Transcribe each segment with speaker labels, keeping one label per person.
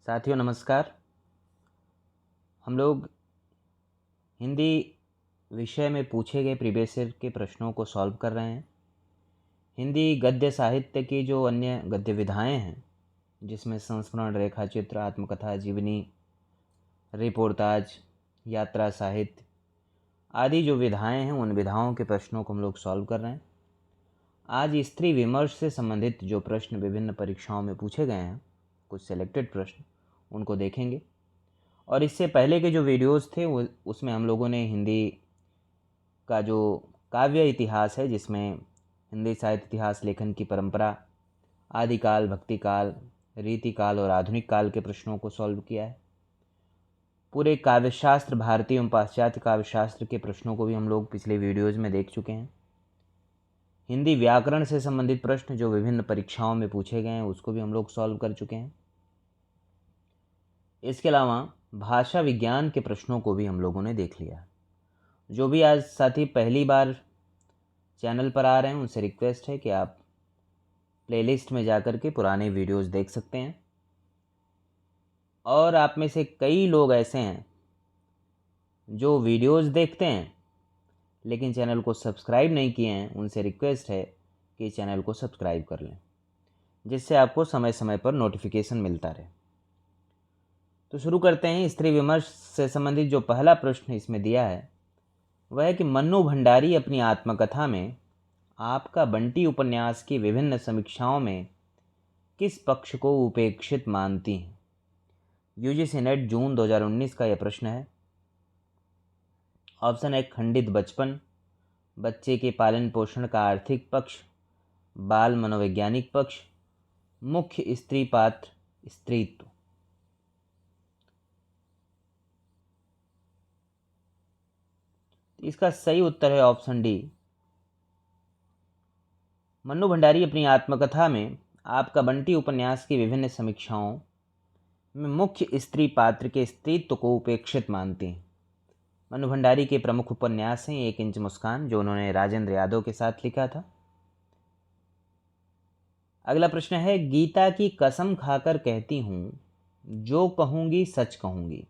Speaker 1: साथियों नमस्कार। हम लोग हिंदी विषय में पूछे गए प्रीवियस ईयर के प्रश्नों को सॉल्व कर रहे हैं। हिंदी गद्य साहित्य की जो अन्य गद्य विधाएं हैं, जिसमें संस्मरण, रेखाचित्र, आत्मकथा, जीवनी, रिपोर्टाज, यात्रा साहित्य आदि जो विधाएं हैं, उन विधाओं के प्रश्नों को हम लोग सॉल्व कर रहे हैं। आज स्त्री विमर्श से संबंधित जो प्रश्न विभिन्न परीक्षाओं में पूछे गए हैं, कुछ सेलेक्टेड प्रश्न, उनको देखेंगे। और इससे पहले के जो वीडियोस थे उसमें हम लोगों ने हिंदी का जो काव्य इतिहास है, जिसमें हिंदी साहित्य इतिहास लेखन की परंपरा, आदिकाल, भक्तिकाल, रीतिकाल और आधुनिक काल के प्रश्नों को सॉल्व किया है। पूरे काव्यशास्त्र, भारतीय एवं पाश्चात्य काव्यशास्त्र के प्रश्नों को भी हम लोग पिछले वीडियोज़ में देख चुके हैं। हिंदी व्याकरण से संबंधित प्रश्न जो विभिन्न परीक्षाओं में पूछे गए हैं, उसको भी हम लोग सॉल्व कर चुके हैं। इसके अलावा भाषा विज्ञान के प्रश्नों को भी हम लोगों ने देख लिया। जो भी आज साथी पहली बार चैनल पर आ रहे हैं, उनसे रिक्वेस्ट है कि आप प्लेलिस्ट में जाकर के पुराने वीडियोस देख सकते हैं। और आप में से कई लोग ऐसे हैं जो वीडियोस देखते हैं लेकिन चैनल को सब्सक्राइब नहीं किए हैं। उनसे रिक्वेस्ट है कि चैनल को सब्सक्राइब कर लें, जिससे आपको समय समय पर नोटिफिकेशन मिलता रहे। तो शुरू करते हैं। स्त्री विमर्श से संबंधित जो पहला प्रश्न इसमें दिया है वह है कि मन्नू भंडारी अपनी आत्मकथा में आपका बंटी उपन्यास की विभिन्न समीक्षाओं में किस पक्ष को उपेक्षित मानती हैं? यूजीसी नेट जून 2019 का यह प्रश्न है। ऑप्शन है खंडित बचपन, बच्चे के पालन पोषण का आर्थिक पक्ष, बाल मनोवैज्ञानिक पक्ष, मुख्य स्त्री पात्र स्त्रीत्व। इसका सही उत्तर है ऑप्शन डी। मन्नू भंडारी अपनी आत्मकथा में आपका बंटी उपन्यास की विभिन्न समीक्षाओं में मुख्य स्त्री पात्र के स्त्रीत्व को उपेक्षित मानती हैं। मन्नू भंडारी के प्रमुख उपन्यास हैं 1 इंच मुस्कान, जो उन्होंने राजेंद्र यादव के साथ लिखा था। अगला प्रश्न है, गीता की कसम खाकर कहती हूँ, जो कहूँगी सच कहूँगी।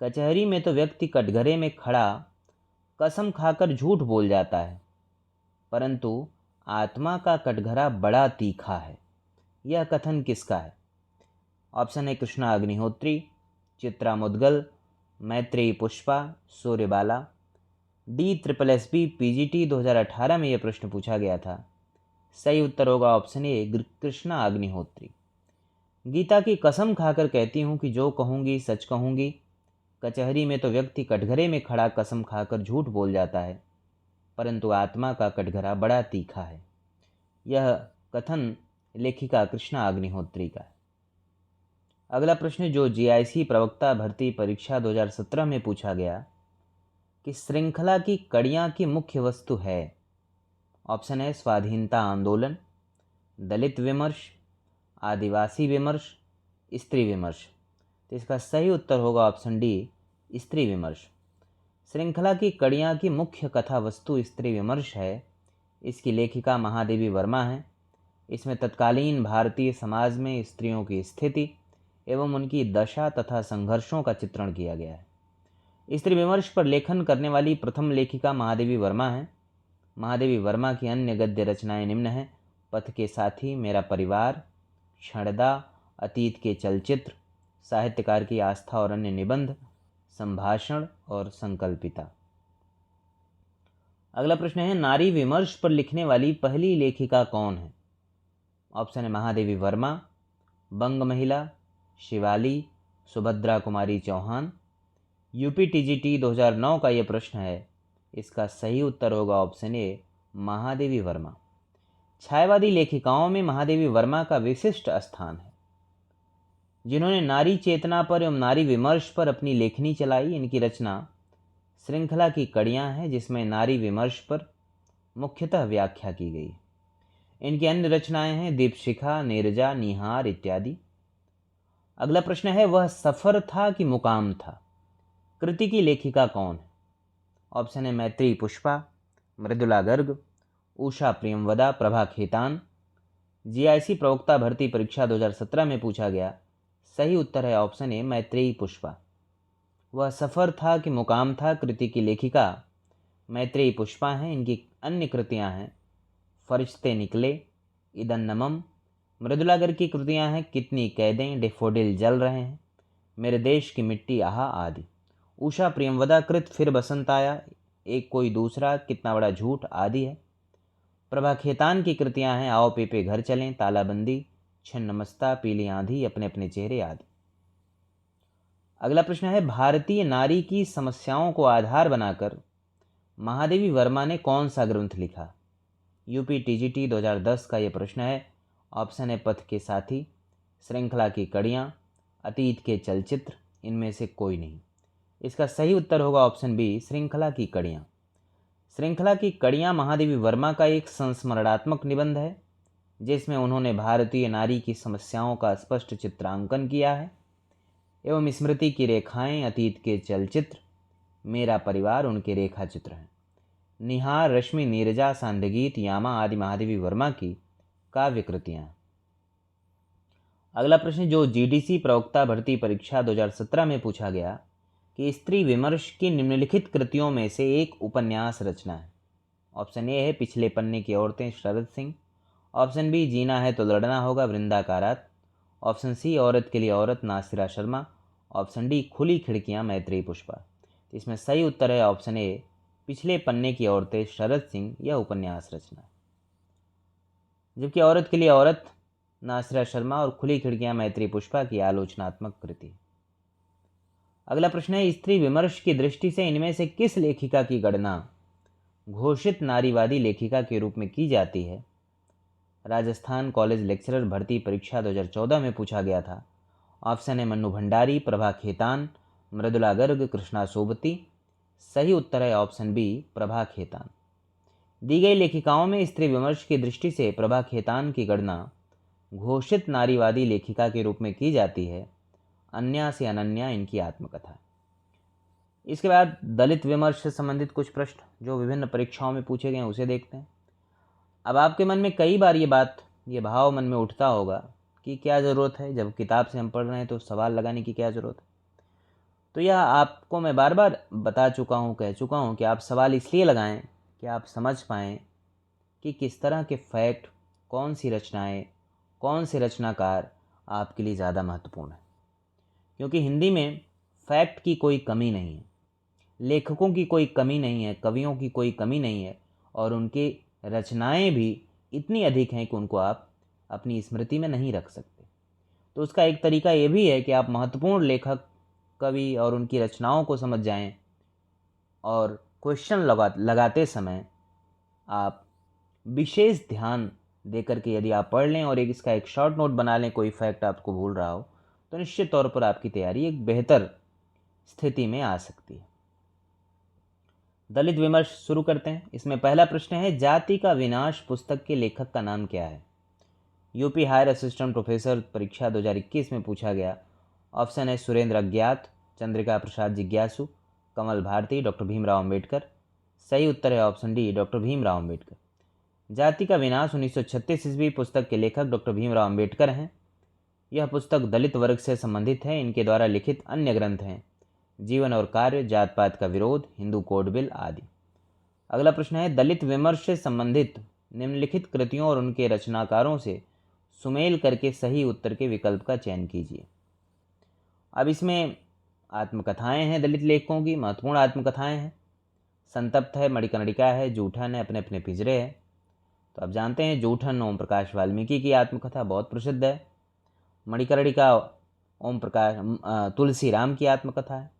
Speaker 1: कचहरी में तो व्यक्ति कटघरे में खड़ा कसम खाकर झूठ बोल जाता है, परंतु आत्मा का कटघरा बड़ा तीखा है। यह कथन किसका है? ऑप्शन है कृष्णा अग्निहोत्री, चित्रा मुदगल, मैत्रेयी पुष्पा, सूर्यबाला। DSSB PGT 2018 में यह प्रश्न पूछा गया था। सही उत्तर होगा ऑप्शन ए, कृष्णा अग्निहोत्री। गीता की कसम खाकर कहती हूँ कि जो कहूँगी सच कहूँगी। कचहरी में तो व्यक्ति कटघरे में खड़ा कसम खाकर झूठ बोल जाता है, परंतु आत्मा का कटघरा बड़ा तीखा है। यह कथन लेखिका कृष्णा अग्निहोत्री का है। अगला प्रश्न जो GIC प्रवक्ता भर्ती परीक्षा 2017 में पूछा गया कि श्रृंखला की कड़ियाँ की मुख्य वस्तु है। ऑप्शन है स्वाधीनता आंदोलन, दलित विमर्श, आदिवासी विमर्श, स्त्री विमर्श। तो इसका सही उत्तर होगा ऑप्शन डी, स्त्री विमर्श। श्रृंखला की कड़ियाँ की मुख्य कथा वस्तु स्त्री विमर्श है। इसकी लेखिका महादेवी वर्मा है। इसमें तत्कालीन भारतीय समाज में स्त्रियों की स्थिति एवं उनकी दशा तथा संघर्षों का चित्रण किया गया है। स्त्री विमर्श पर लेखन करने वाली प्रथम लेखिका महादेवी वर्मा है। महादेवी वर्मा की अन्य गद्य रचनाएं निम्न हैं: पथ के साथी, मेरा परिवार, क्षणदा, अतीत के चलचित्र, साहित्यकार की आस्था और अन्य निबंध, संभाषण और संकल्पिता। अगला प्रश्न है, नारी विमर्श पर लिखने वाली पहली लेखिका कौन है? ऑप्शन है महादेवी वर्मा, बंग महिला, शिवाली, सुभद्रा कुमारी चौहान। UPTGT 2009 का यह प्रश्न है। इसका सही उत्तर होगा ऑप्शन ए, महादेवी वर्मा। छायावादी लेखिकाओं में महादेवी वर्मा का विशिष्ट स्थान है, जिन्होंने नारी चेतना पर एवं नारी विमर्श पर अपनी लेखनी चलाई। इनकी रचना श्रृंखला की कड़ियाँ हैं, जिसमें नारी विमर्श पर मुख्यतः व्याख्या की गई। इनकी अन्य रचनाएं हैं दीपशिखा, नीरजा, निहार इत्यादि। अगला प्रश्न है, वह सफर था कि मुकाम था? कृति की लेखिका कौन है? ऑप्शन है मैत्रेयी पुष्पा, मृदुला गर्ग, उषा प्रियमवदा, प्रभा खेतान। GIC प्रवक्ता भर्ती परीक्षा 2017 में पूछा गया सही उत्तर है ऑप्शन ए मैत्रेयी पुष्पा। वह सफ़र था कि मुकाम था कृति की लेखिका मैत्रेयी पुष्पा हैं। इनकी अन्य कृतियां हैं फरिश्ते निकले, इदन्नमम। मृदुला गर्ग की कृतियां हैं कितनी कैदें, डेफोडिल जल रहे हैं, मेरे देश की मिट्टी आहा आदि। उषा प्रियमवदा कृत फिर बसंत आया, एक कोई दूसरा, कितना बड़ा झूठ आदि है। प्रभा खेतान की कृतियां हैं आओ पेपे घर चलें, तालाबंदी, छिन्नमस्ता, पीली आंधी, अपने अपने चेहरे आदि। अगला प्रश्न है भारतीय नारी की समस्याओं को आधार बनाकर महादेवी वर्मा ने कौन सा ग्रंथ लिखा। यूपी टीजीटी 2010 का यह प्रश्न है। ऑप्शन है पथ के साथी, श्रृंखला की कड़ियाँ, अतीत के चलचित्र, इनमें से कोई नहीं। इसका सही उत्तर होगा ऑप्शन बी श्रृंखला की कड़ियाँ। श्रृंखला की कड़ियाँ महादेवी वर्मा का एक संस्मरणात्मक निबंध है जिसमें उन्होंने भारतीय नारी की समस्याओं का स्पष्ट चित्रांकन किया है एवं स्मृति की रेखाएं, अतीत के चलचित्र, मेरा परिवार उनके रेखा चित्र हैं। निहार, रश्मि, नीरजा, सांध्यगीत, यामा आदि महादेवी वर्मा की काव्य कृतियाँ। अगला प्रश्न जो जीडीसी प्रवक्ता भर्ती परीक्षा 2017 में पूछा गया कि स्त्री विमर्श की निम्नलिखित कृतियों में से एक उपन्यास रचना है। ऑप्शन ए है पिछले पन्ने की औरतें, शरद सिंह। ऑप्शन बी जीना है तो लड़ना होगा, वृंदा कारात। ऑप्शन सी औरत के लिए औरत, नासिरा शर्मा। ऑप्शन डी खुली खिड़कियां, मैत्रेयी पुष्पा। इसमें सही उत्तर है ऑप्शन ए पिछले पन्ने की औरतें, शरद सिंह, यह उपन्यास रचना। जबकि औरत के लिए औरत, नासिरा शर्मा और खुली खिड़कियां मैत्रेयी पुष्पा की आलोचनात्मक कृति। अगला प्रश्न है स्त्री विमर्श की दृष्टि से इनमें से किस लेखिका की गणना घोषित नारीवादी लेखिका के रूप में की जाती है। राजस्थान कॉलेज लेक्चरर भर्ती परीक्षा 2014 में पूछा गया था। ऑप्शन है मन्नू भंडारी, प्रभा खेतान, मृदुला गर्ग, कृष्णा सोबती। सही उत्तर है ऑप्शन बी प्रभा खेतान। दी गई लेखिकाओं में स्त्री विमर्श की दृष्टि से प्रभा खेतान की गणना घोषित नारीवादी लेखिका के रूप में की जाती है। अन्या से अनन्या इनकी आत्मकथा। इसके बाद दलित विमर्श से संबंधित कुछ प्रश्न जो विभिन्न परीक्षाओं में पूछे गए हैं उसे देखते हैं। अब आपके मन में कई बार ये भाव मन में उठता होगा कि क्या ज़रूरत है, जब किताब से हम पढ़ रहे हैं तो सवाल लगाने की क्या ज़रूरत है। तो यह आपको मैं बार बार बता चुका हूँ, कह चुका हूँ कि आप सवाल इसलिए लगाएं कि आप समझ पाएँ कि किस तरह के फैक्ट, कौन सी रचनाएँ, कौन से रचनाकार आपके लिए ज़्यादा महत्वपूर्ण है। क्योंकि हिंदी में फैक्ट की कोई कमी नहीं है, लेखकों की कोई कमी नहीं है, कवियों की कोई कमी नहीं है और उनकी रचनाएं भी इतनी अधिक हैं कि उनको आप अपनी स्मृति में नहीं रख सकते। तो उसका एक तरीका ये भी है कि आप महत्वपूर्ण लेखक, कवि और उनकी रचनाओं को समझ जाएं और क्वेश्चन लगाते समय आप विशेष ध्यान देकर के यदि आप पढ़ लें और इसका एक शॉर्ट नोट बना लें, कोई फैक्ट आपको भूल रहा हो, तो निश्चित तौर पर आपकी तैयारी एक बेहतर स्थिति में आ सकती है। दलित विमर्श शुरू करते हैं। इसमें पहला प्रश्न है जाति का विनाश पुस्तक के लेखक का नाम क्या है। यूपी हायर असिस्टेंट प्रोफेसर परीक्षा 2021 में पूछा गया। ऑप्शन है सुरेंद्र अज्ञात, चंद्रिका प्रसाद जिज्ञासु, कमल भारती, डॉक्टर भीमराव अम्बेडकर। सही उत्तर है option D doctor Bhimrao Ambedkar. जाति का विनाश 1936 ईस्वी पुस्तक के लेखक डॉक्टर भीमराव अम्बेडकर हैं। यह पुस्तक दलित वर्ग से संबंधित है। इनके द्वारा लिखित अन्य ग्रंथ हैं जीवन और कार्य, जात पात का विरोध, हिंदू कोड बिल आदि। अगला प्रश्न है दलित विमर्श से संबंधित निम्नलिखित कृतियों और उनके रचनाकारों से सुमेल करके सही उत्तर के विकल्प का चयन कीजिए। अब इसमें आत्मकथाएं हैं, दलित लेखकों की महत्वपूर्ण आत्मकथाएं हैं। संतप्त है, मणिकर्णिका है, जूठन है, अपने अपने पिंजरे है। तो आप जानते हैं जूठन ओम प्रकाश वाल्मीकि की आत्मकथा बहुत प्रसिद्ध है। मणिकर्णिका ओम प्रकाश तुलसी राम की आत्मकथा है।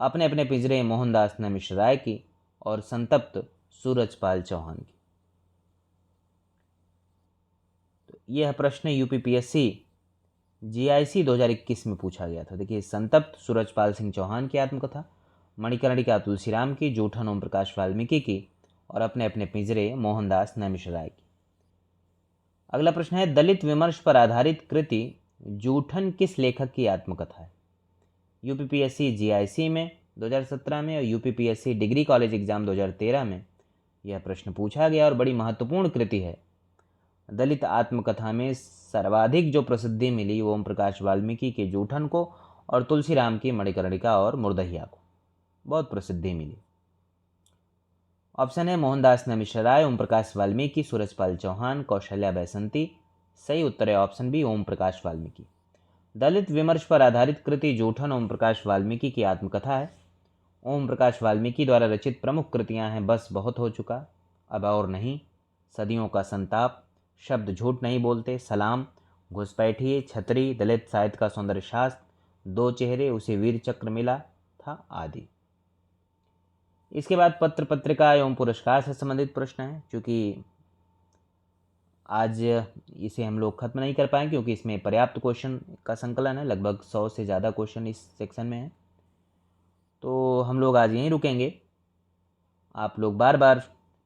Speaker 1: अपने अपने पिंजरे मोहनदास नमिश राय की और संतप्त सूरजपाल चौहान की। तो यह प्रश्न यूपीपीएससी जीआईसी 2021 में पूछा गया था। देखिए संतप्त सूरजपाल सिंह चौहान की आत्मकथा, मणिकर्णिका तुलसीराम की, जूठन ओम प्रकाश वाल्मीकि की और अपने अपने पिंजरे मोहनदास नमिश राय की। अगला प्रश्न है दलित विमर्श पर आधारित कृति जूठन किस लेखक की आत्मकथा है। यूपीपीएससी जीआईसी में 2017 में और यूपीपीएससी डिग्री कॉलेज एग्जाम 2013 में यह प्रश्न पूछा गया और बड़ी महत्वपूर्ण कृति है। दलित आत्मकथा में सर्वाधिक जो प्रसिद्धि मिली वो ओम प्रकाश वाल्मीकि के जूठन को और तुलसीराम की मणिकर्णिका और मुर्दहिया को बहुत प्रसिद्धि मिली। ऑप्शन है मोहनदास नमिश्राय, ओम प्रकाश वाल्मीकि, सूरजपाल चौहान, कौशल्या बैसंती। सही उत्तर है ऑप्शन बी, ओम प्रकाश वाल्मीकि। दलित विमर्श पर आधारित कृति जूठन ओम प्रकाश वाल्मीकि की आत्मकथा है। ओम प्रकाश वाल्मीकि द्वारा रचित प्रमुख कृतियां हैं बस बहुत हो चुका, अब और नहीं, सदियों का संताप, शब्द झूठ नहीं बोलते, सलाम, घुसपैठिए, छतरी, दलित साहित्य का सौंदर्य शास्त्र, दो चेहरे, उसे वीर चक्र मिला था आदि। इसके बाद पत्र पत्रिका एवं पुरस्कार से संबंधित प्रश्न है। क्योंकि आज इसे हम लोग खत्म नहीं कर पाए क्योंकि इसमें पर्याप्त क्वेश्चन का संकलन है, लगभग 100 से ज़्यादा क्वेश्चन इस सेक्शन में है, तो हम लोग आज यहीं रुकेंगे। आप लोग बार बार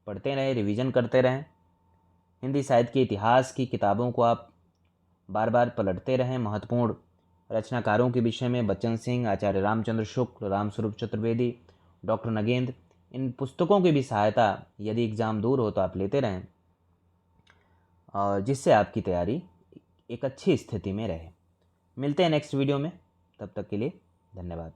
Speaker 1: पढ़ते रहें, रिवीजन करते रहें। हिंदी साहित्य के इतिहास की किताबों को आप बार बार पलटते रहें। महत्वपूर्ण रचनाकारों के विषय में बच्चन सिंह, आचार्य रामचंद्र शुक्ल, रामस्वरूप चतुर्वेदी, डॉक्टर नगेंद्र, इन पुस्तकों की भी सहायता यदि एग्ज़ाम दूर हो तो आप लेते रहें, और जिससे आपकी तैयारी एक अच्छी स्थिति में रहे। मिलते हैं नेक्स्ट वीडियो में, तब तक के लिए धन्यवाद।